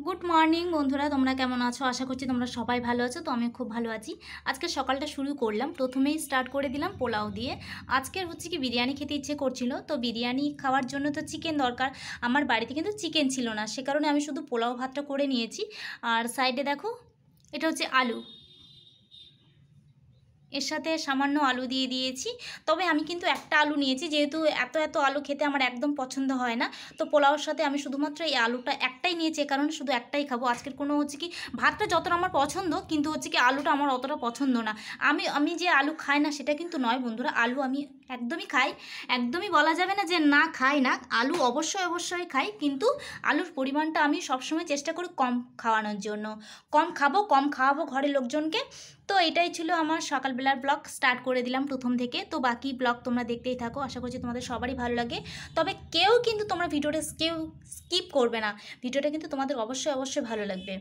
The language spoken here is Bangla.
গুড মর্নিং বন্ধুরা, তোমরা কেমন আছো? আশা করছি তোমরা সবাই ভালো আছো। তো আমি খুব ভালো আছি। আজকে সকালটা শুরু করলাম, প্রথমেই স্টার্ট করে দিলাম পোলাও দিয়ে। আজকের হচ্ছে কি বিরিয়ানি খেতে ইচ্ছে করছিল, তো বিরিয়ানি খাওয়ার জন্য তো চিকেন দরকার। আমার বাড়িতে কিন্তু চিকেন ছিল না, সে কারণে আমি শুধু পোলাও ভাতটা করে নিয়েছি। আর সাইডে দেখো, এটা হচ্ছে আলু, এর সাথে সামান্য আলু দিয়ে দিয়েছি। তবে আমি কিন্তু একটা আলু নিয়েছি, যেহেতু এত এত আলু খেতে আমার একদম পছন্দ হয় না। তো পোলাওর সাথে আমি শুধুমাত্র এই আলুটা একটাই নিয়েছি, এ কারণে শুধু একটাই খাবো আজকের। কোনো হচ্ছে কি ভাতটা যতটা আমার পছন্দ, কিন্তু হচ্ছে কি আলুটা আমার অতটা পছন্দ না। আমি যে আলু খাই না সেটা কিন্তু নয় বন্ধুরা, আলু আমি একদমই খাই। একদমই বলা যাবে না যে না খাই না, আলু অবশ্যই অবশ্যই খাই, কিন্তু আলুর পরিমাণটা আমি সবসময় চেষ্টা করি কম খাওয়ানোর জন্য। কম খাবো, কম খাওয়াবো ঘরের লোকজনকে। তো এটাই ছিল আমার সকালবেলার ব্লগ, স্টার্ট করে দিলাম প্রথম থেকে। তো বাকি ব্লগ তোমরা দেখতেই থাকো, আশা করছি তোমাদের সবারই ভালো লাগে। তবে কেউ কিন্তু তোমরা ভিডিওটা স্কিপ করবে না, ভিডিওটা কিন্তু তোমাদের অবশ্যই অবশ্যই ভালো লাগবে।